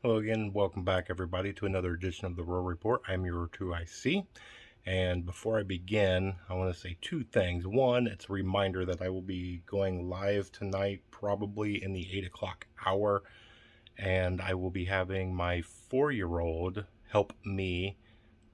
Hello again, welcome back everybody to another edition of the Rural Report. I'm your 2IC, and before I begin, I want to say two things. One, it's a reminder that I will be going live tonight, probably in the 8 o'clock hour, and I will be having my 4-year-old help me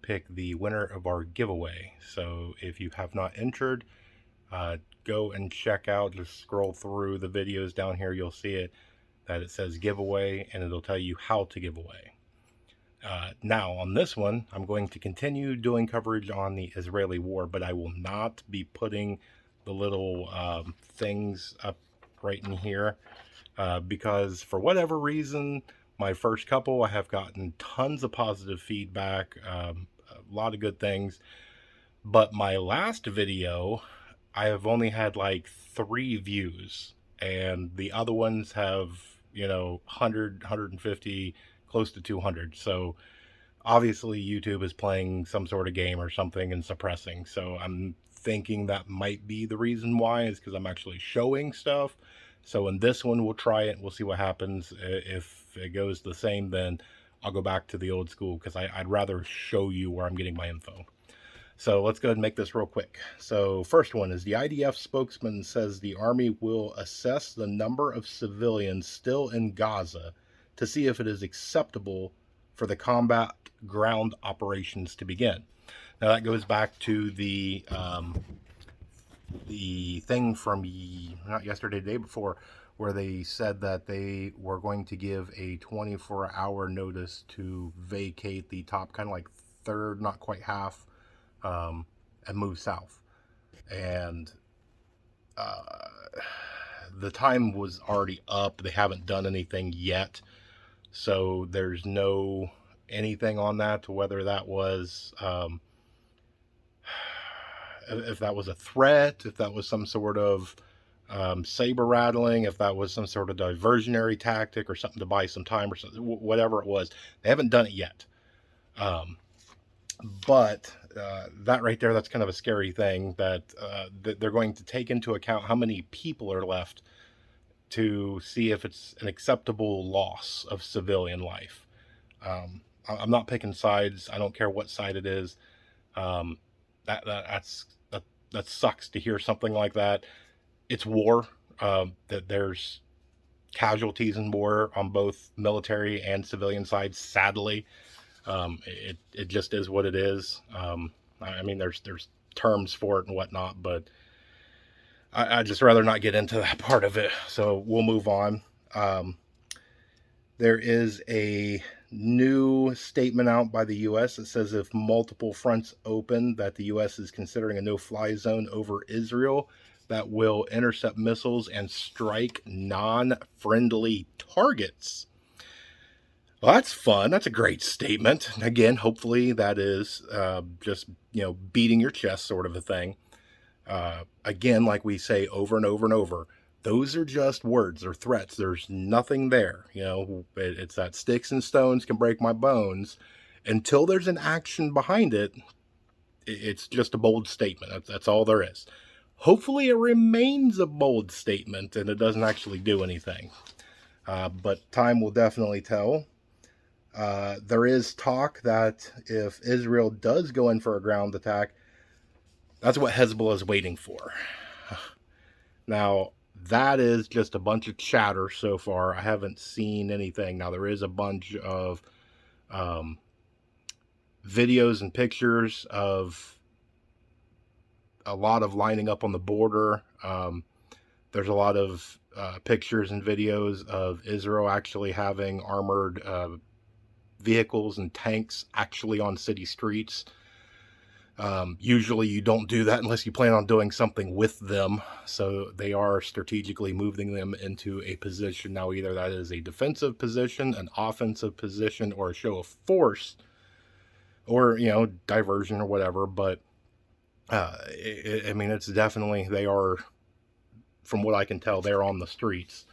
pick the winner of our giveaway. So if you have not entered, uh, go and check out, just scroll through the videos down here, you'll see it, that it says giveaway, and it'll tell you how to give away. Now, on this one, I'm going to continue doing coverage on the Israeli war, but I will not be putting the little things up right in here because, for whatever reason, my first couple, I have gotten tons of positive feedback, a lot of good things. But my last video, I have only had like 3 views, and the other ones have, 100, 150, close to 200. So obviously YouTube is playing some sort of game or something and suppressing. So I'm thinking that might be the reason why, is because I'm actually showing stuff. So in this one, we'll try it. We'll see what happens. If it goes the same, then I'll go back to the old school because I'd rather show you where I'm getting my info. So let's go ahead and make this real quick. So first one is the IDF spokesman says the Army will assess the number of civilians still in Gaza to see if it is acceptable for the combat ground operations to begin. Now that goes back to the thing from not yesterday, the day before, where they said that they were going to give a 24-hour notice to vacate the top, kind of like third, not quite half, and move south. And uh, the time was already up. They haven't done anything yet, so there's no anything on that to whether that was if that was a threat, if that was some sort of saber rattling, if that was some sort of diversionary tactic or something to buy some time or something, whatever it was. They haven't done it yet. But that right there, that's kind of a scary thing that they're going to take into account how many people are left to see if it's an acceptable loss of civilian life. I'm not picking sides. I don't care what side it is. Um, that sucks to hear something like that. It's war. That there's casualties in war on both military and civilian sides. Sadly, it just is what it is. I mean, there's terms for it and whatnot, but I just rather not get into that part of it. So we'll move on. Um, there is a new statement out by the U.S. that says if multiple fronts open, that the U.S. is considering a no-fly zone over Israel that will intercept missiles and strike non-friendly targets. Well, that's fun. That's a great statement. Again, hopefully that is just beating your chest sort of a thing. Again, like we say over and over and over, those are just words or threats. There's nothing there. It's that sticks and stones can break my bones. Until there's an action behind it, it's just a bold statement. That's all there is. Hopefully, it remains a bold statement and it doesn't actually do anything. But time will definitely tell. There is talk that if Israel does go in for a ground attack, that's what Hezbollah is waiting for. Now, that is just a bunch of chatter so far. I haven't seen anything. Now, there is a bunch of videos and pictures of a lot of lining up on the border. There's a lot of pictures and videos of Israel actually having armored vehicles and tanks actually on city streets. Usually you don't do that unless you plan on doing something with them. So they are strategically moving them into a position now. Either that is a defensive position, an offensive position, or a show of force, or diversion or whatever. But I mean, it's definitely, they are, from what I can tell, they're on the streets,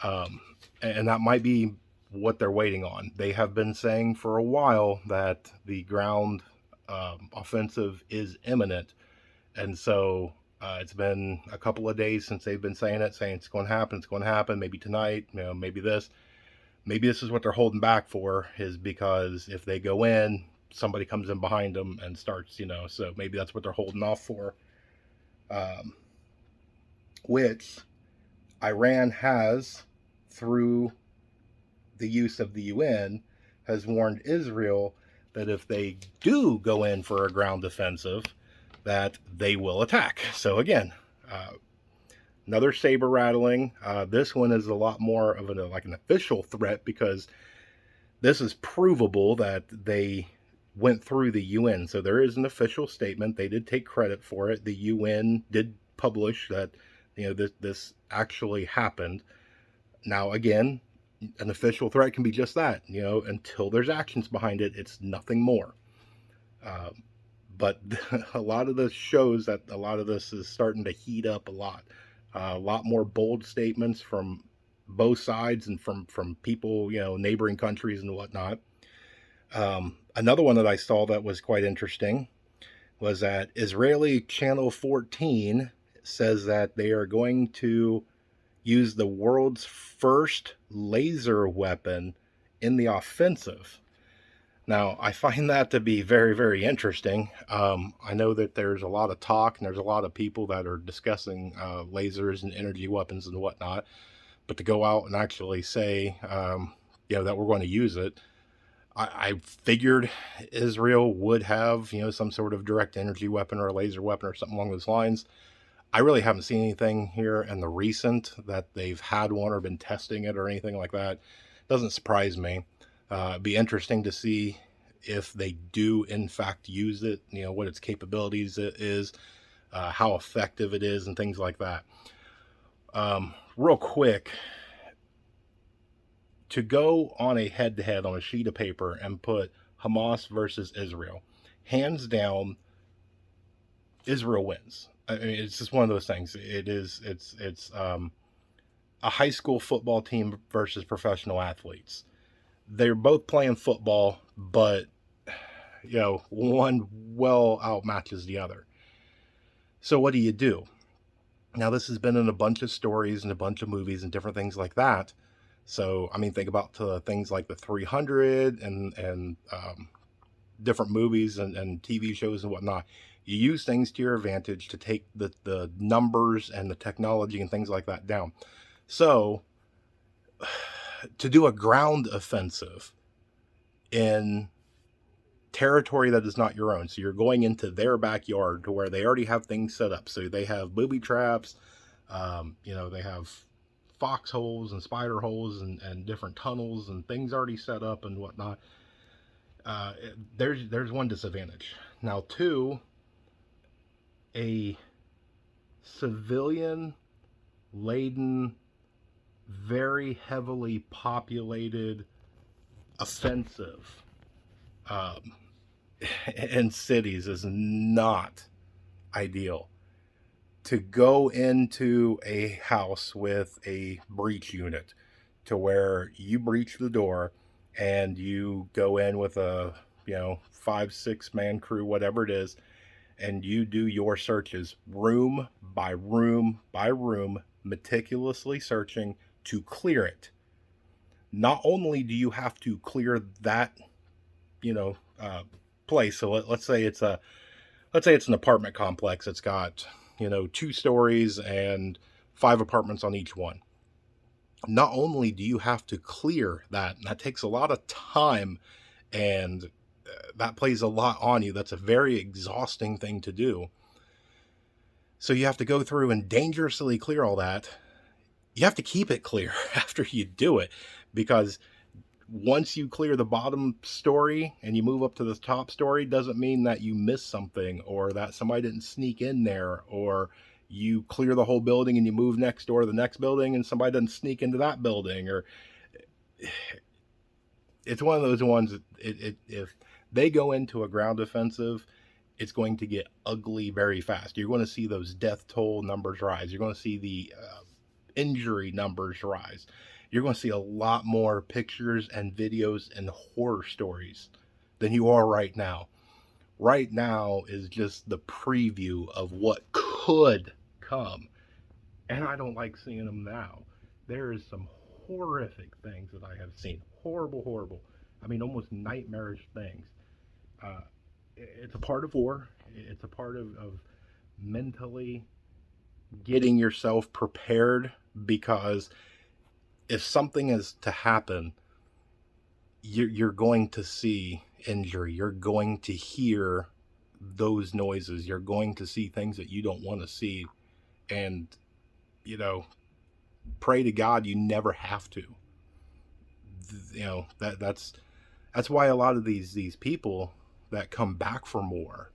and that might be what they're waiting on. They have been saying for a while that the ground offensive is imminent, and so it's been a couple of days since they've been saying it's going to happen, maybe tonight, maybe this. Maybe this is what they're holding back for, is because if they go in, somebody comes in behind them and starts, so maybe that's what they're holding off for. Um, which Iran has, through the use of the UN, has warned Israel that if they do go in for a ground offensive, that they will attack. So again, another saber rattling. This one is a lot more of an official threat, because this is provable that they went through the UN. So there is an official statement. They did take credit for it. The UN did publish that this actually happened. Now again, an official threat can be just that. Until there's actions behind it, it's nothing more. But a lot of this shows that a lot of this is starting to heat up a lot. A lot more bold statements from both sides and from people, neighboring countries and whatnot. Another one that I saw that was quite interesting was that Israeli Channel 14 says that they are going to use the world's first laser weapon in the offensive. Now, I find that to be very, very interesting. I know that there's a lot of talk and there's a lot of people that are discussing lasers and energy weapons and whatnot, but to go out and actually say, that we're going to use it, I figured Israel would have, some sort of direct energy weapon or a laser weapon or something along those lines. I really haven't seen anything here in the recent that they've had one or been testing it or anything like that. Doesn't surprise me. It'd be interesting to see if they do in fact use it, what its capabilities is, how effective it is, and things like that. Real quick, to go on a head-to-head on a sheet of paper and put Hamas versus Israel, hands down, Israel wins. I mean, it's just one of those things. It's a high school football team versus professional athletes. They're both playing football, but one well outmatches the other. So what do? Now, this has been in a bunch of stories and a bunch of movies and different things like that. So, I mean, think about things like the 300 and different movies and TV shows and whatnot. You use things to your advantage to take the numbers and the technology and things like that down. So, to do a ground offensive in territory that is not your own, so you're going into their backyard to where they already have things set up. So they have booby traps, they have foxholes and spider holes and different tunnels and things already set up and whatnot. There's one disadvantage. Now, two, a civilian laden, very heavily populated offensive in cities is not ideal. To go into a house with a breach unit to where you breach the door and you go in with a 5-6 man crew, whatever it is, and you do your searches room by room by room, meticulously searching to clear it. Not only do you have to clear that place, so let's say it's an apartment complex. It's got 2 stories and 5 apartments on each one. Not only do you have to clear that, and that takes a lot of time, and that plays a lot on you. That's a very exhausting thing to do. So you have to go through and dangerously clear all that. You have to keep it clear after you do it, because once you clear the bottom story and you move up to the top story, doesn't mean that you missed something or that somebody didn't sneak in there, or you clear the whole building and you move next door to the next building and somebody doesn't sneak into that building. Or it's one of those ones that if they go into a ground offensive, it's going to get ugly very fast. You're going to see those death toll numbers rise. You're going to see the injury numbers rise. You're going to see a lot more pictures and videos and horror stories than you are right now. Right now is just the preview of what could come. And I don't like seeing them now. There is some horrific things that I have seen. Horrible, horrible. I mean, almost nightmarish things. Uh, it's a part of war. It's a part of mentally getting yourself prepared, because if something is to happen, you're going to see injury. You're going to hear those noises. You're going to see things that you don't want to see. And, you know, pray to God you never have to. You know, that's why a lot of these people that come back from war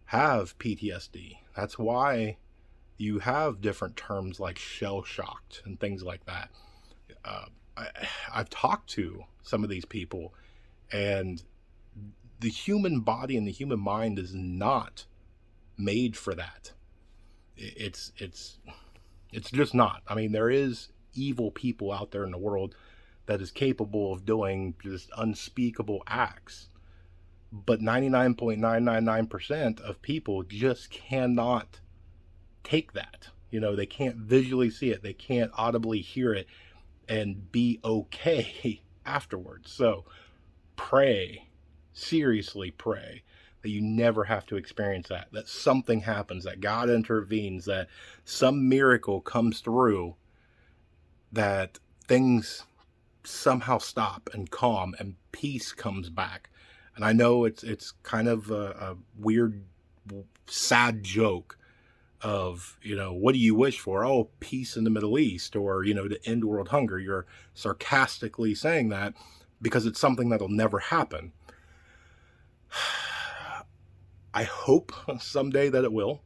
have PTSD. That's why you have different terms like shell shocked and things like that. Uh, I, I've talked to some of these people, and the human body and the human mind is not made for that. It's just not. I mean, there is evil people out there in the world that is capable of doing just unspeakable acts, but 99.999% of people just cannot take that. You know, they can't visually see it, they can't audibly hear it and be okay afterwards. So pray, seriously pray, that you never have to experience that, that something happens, that God intervenes, that some miracle comes through, that things somehow stop and calm and peace comes back. And I know it's kind of a weird, sad joke of, you know, what do you wish for? Oh, peace in the Middle East, or, you know, to end world hunger. You're sarcastically saying that because it's something that'll never happen. I hope someday that it will.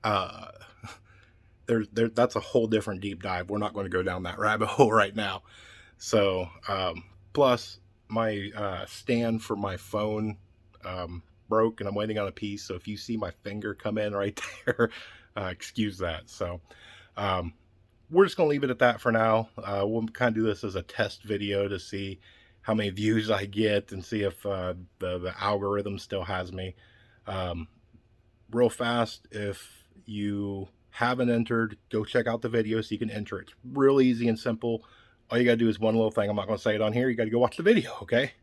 That's a whole different deep dive. We're not going to go down that rabbit hole right now. So, plus my stand for my phone broke, and I'm waiting on a piece. So if you see my finger come in right there, excuse that. So we're just going to leave it at that for now. We'll kind of do this as a test video to see how many views I get and see if the algorithm still has me. Real fast, if you haven't entered, go check out the video so you can enter. It's real easy and simple. All you got to do is one little thing. I'm not going to say it on here. You got to go watch the video, okay?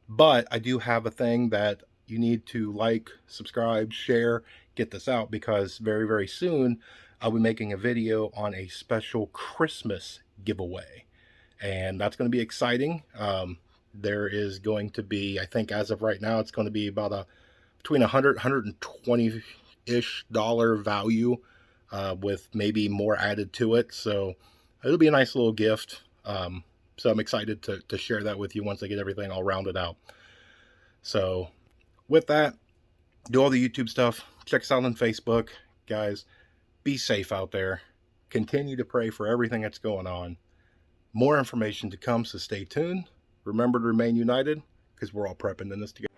But I do have a thing that you need to like, subscribe, share, get this out, because very, very soon I'll be making a video on a special Christmas giveaway. And that's going to be exciting. There is going to be, I think as of right now, it's going to be about between $100, $120-ish value, with maybe more added to it. So it'll be a nice little gift. So I'm excited to share that with you once I get everything all rounded out. So with that, do all the YouTube stuff. Check us out on Facebook. Guys, be safe out there. Continue to pray for everything that's going on. More information to come, so stay tuned. Remember to remain united, because we're all prepping in this together.